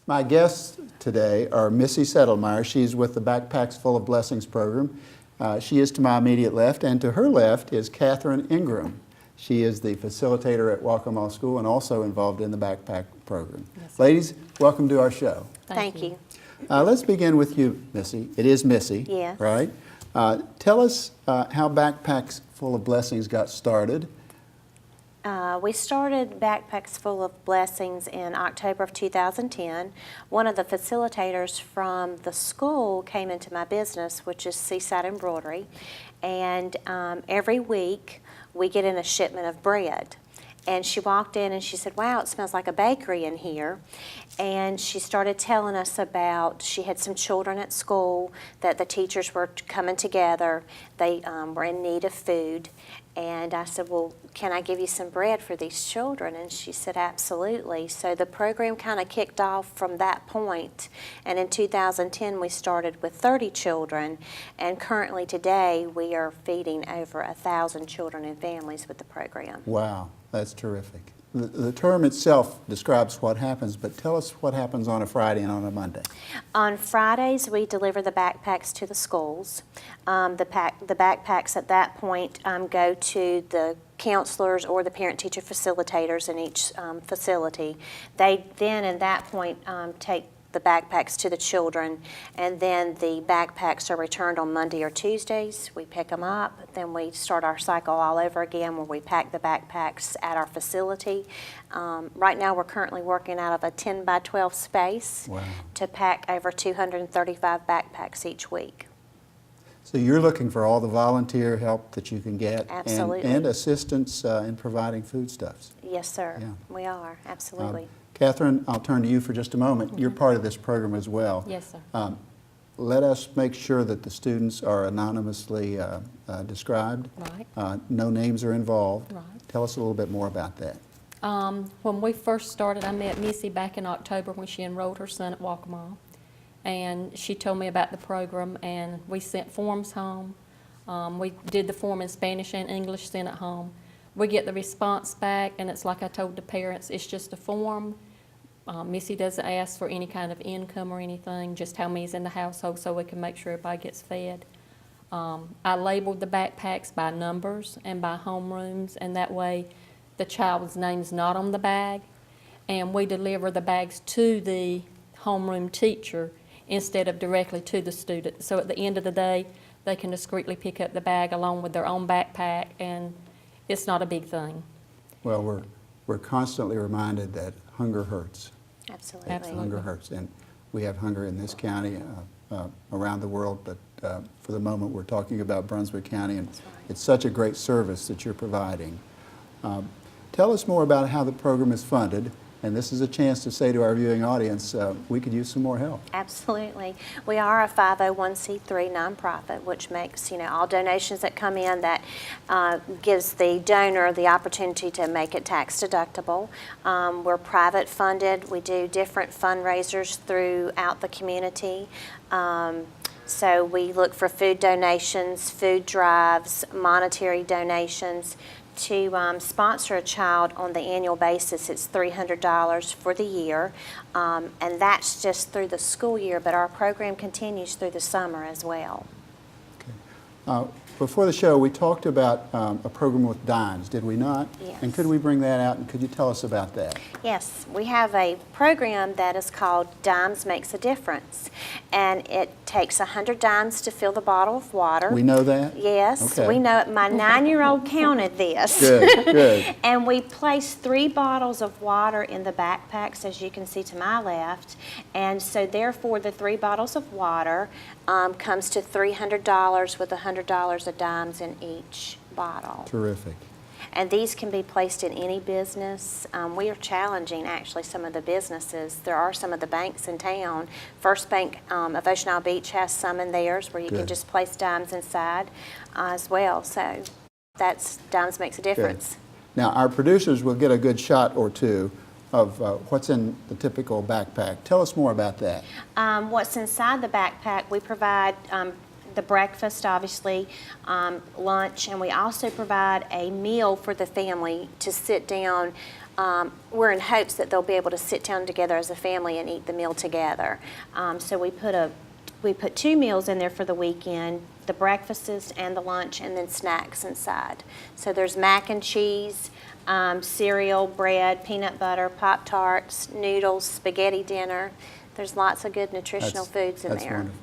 My guests today are Missy Settlemeyer. She's with the Backpacks Full of Blessings program. She is to my immediate left, and to her left is Catherine Ingram. She is the facilitator at Waccamaw School and also involved in the backpack program. Yes, ladies, welcome to our show. Thank you. Let's begin with you, Missy. It is Missy, yes. Right? Tell us how Backpacks Full of Blessings got started. We started Backpacks Full of Blessings in October of 2010. One of the facilitators from the school came into my business, which is Seaside Embroidery, and every week we get in a shipment of bread. And she walked in and she said, "Wow, it smells like a bakery in here." And she started telling us about, she had some children at school that the teachers were coming together. They were in need of food. And I said, "Well, can I give you some bread for these children?" And she said, "Absolutely." So the program kind of kicked off from that point. And in 2010, we started with 30 children. And currently today, we are feeding over 1,000 children and families with the program. Wow, that's terrific. The term itself describes what happens, but tell us what happens on a Friday and on a Monday. On Fridays, we deliver the backpacks to the schools. The backpacks at that point go to the counselors or the parent-teacher facilitators in each facility. They then, at that point, take the backpacks to the children, and then the backpacks are returned on Monday or Tuesdays. We pick them up, then we start our cycle all over again where we pack the backpacks at our facility. Right now we're currently working out of a 10 by 12 space. Wow. To pack over 235 backpacks each week. So you're looking for all the volunteer help that you can get. Absolutely. And assistance in providing foodstuffs. Yes, sir. Yeah. We are, absolutely. Catherine, I'll turn to you for just a moment. Mm-hmm. You're part of this program as well. Yes, sir. Let us make sure that the students are anonymously described. Right. No names are involved. Right. Tell us a little bit more about that. When we first started, I met Missy back in October when she enrolled her son at Waccamaw. And she told me about the program, and we sent forms home. We did the form in Spanish and English, sent it home. We get the response back, and it's like I told the parents, it's just a form. Missy doesn't ask for any kind of income or anything, just how many's in the household so we can make sure everybody gets fed. I labeled the backpacks by numbers and by homerooms, and that way the child's name's not on the bag. And we deliver the bags to the homeroom teacher instead of directly to the student. So at the end of the day, they can discreetly pick up the bag along with their own backpack, and it's not a big thing. Well, we're constantly reminded that hunger hurts. Absolutely. Absolutely. Hunger hurts, and we have hunger in this county, around the world, but for the moment we're talking about Brunswick County, and That's right. It's such a great service that you're providing. Tell us more about how the program is funded, and this is a chance to say to our viewing audience, we could use some more help. Absolutely. We are a 501c3 nonprofit, which makes, all donations that come in, that gives the donor the opportunity to make it tax deductible. We're private funded. We do different fundraisers throughout the community. So we look for food donations, food drives, monetary donations. To sponsor a child on the annual basis, it's $300 for the year, and that's just through the school year, but our program continues through the summer as well. Okay. Before the show, we talked about a program with dimes, did we not? Yes. And could we bring that out, and could you tell us about that? Yes, we have a program that is called Dimes Makes a Difference, and it takes 100 dimes to fill the bottle of water. We know that? Yes, Okay. we know it. My 9-year-old counted this. Good, good. And we place 3 bottles of water in the backpacks, as you can see to my left, and so therefore the 3 bottles of water comes to $300 with $100 of dimes in each bottle. Terrific. And these can be placed in any business. We are challenging actually some of the businesses. There are some of the banks in town. First Bank of Ocean Isle Beach has some in theirs where you Good. can just place dimes inside as well. So that's Dimes Makes a Difference. Good. Now, our producers will get a good shot or two of what's in the typical backpack. Tell us more about that. What's inside the backpack, we provide the breakfast, obviously, lunch, and we also provide a meal for the family to sit down. We're in hopes that they'll be able to sit down together as a family and eat the meal together. So we put 2 meals in there for the weekend, the breakfasts and the lunch, and then snacks inside. So there's mac and cheese, cereal, bread, peanut butter, Pop-Tarts, noodles, spaghetti dinner. There's lots of good nutritional foods in there. That's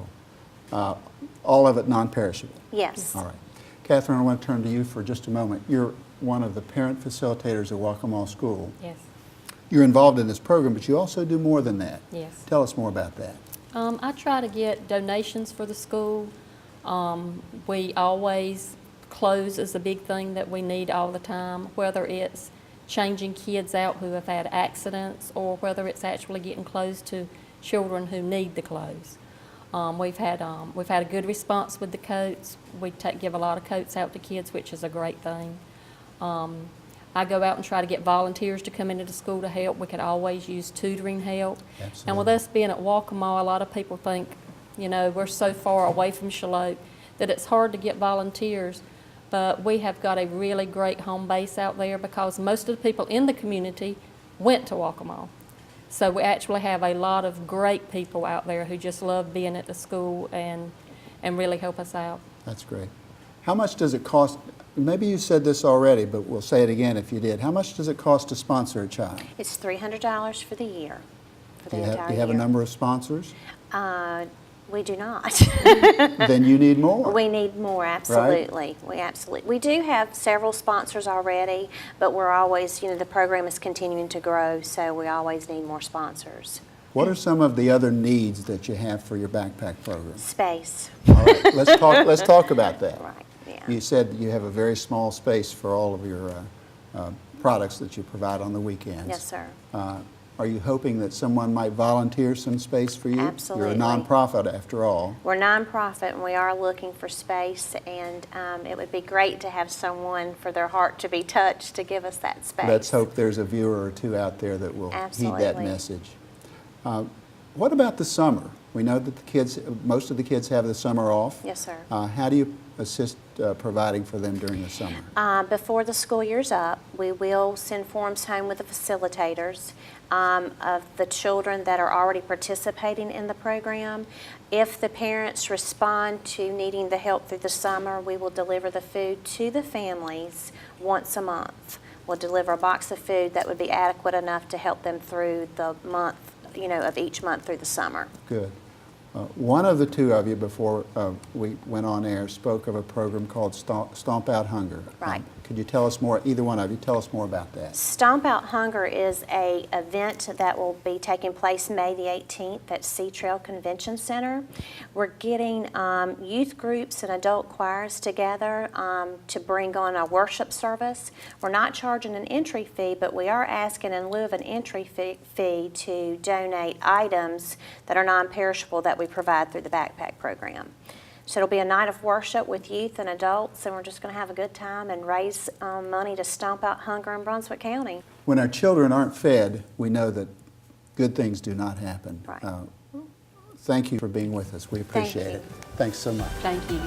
wonderful. All of it non-perishable? Yes. All right. Catherine, I want to turn to you for just a moment. You're one of the parent facilitators at Waccamaw School. Yes. You're involved in this program, but you also do more than that. Yes. Tell us more about that. I try to get donations for the school. We always, clothes is a big thing that we need all the time, whether it's changing kids out who have had accidents or whether it's actually getting clothes to children who need the clothes. We've had a good response with the coats. We give a lot of coats out to kids, which is a great thing. I go out and try to get volunteers to come into the school to help. We could always use tutoring help. Absolutely. And with us being at Waccamaw, a lot of people think, you know, we're so far away from Charlotte that it's hard to get volunteers. But we have got a really great home base out there because most of the people in the community went to Waccamaw. So we actually have a lot of great people out there who just love being at the school and really help us out. That's great. How much does it cost? Maybe you said this already, but we'll say it again if you did. How much does it cost to sponsor a child? It's $300 for the year, for the entire year. Do you have a number of sponsors? We do not. Then you need more. We need more, absolutely. We do have several sponsors already, but we're always, the program is continuing to grow, so we always need more sponsors. What are some of the other needs that you have for your backpack program? Space. All right, let's talk about that. Right, yeah. You said you have a very small space for all of your products that you provide on the weekends. Yes, sir. Are you hoping that someone might volunteer some space for you? Absolutely. You're a nonprofit after all. We're nonprofit and we are looking for space, and it would be great to have someone for their heart to be touched to give us that space. Let's hope there's a viewer or two out there that will heed that message. What about the summer? We know that most of the kids have the summer off. Yes, sir. How do you assist providing for them during the summer? Before the school year's up, we will send forms home with the facilitators of the children that are already participating in the program. If the parents respond to needing the help through the summer, we will deliver the food to the families once a month. We'll deliver a box of food that would be adequate enough to help them through the month, of each month through the summer. Good. One of the two of you, before we went on air, spoke of a program called Stomp Out Hunger. Right. Could you tell us more, either one of you, tell us more about that? Stomp Out Hunger is an event that will be taking place May the 18th at Sea Trail Convention Center. We're getting youth groups and adult choirs together to bring on a worship service. We're not charging an entry fee, but we are asking in lieu of an entry fee to donate items that are non-perishable that we provide through the backpack program. So it'll be a night of worship with youth and adults, and we're just going to have a good time and raise money to stomp out hunger in Brunswick County. When our children aren't fed, we know that good things do not happen. Right. Thank you for being with us. We appreciate Thank you. it. Thanks so much. Thank you.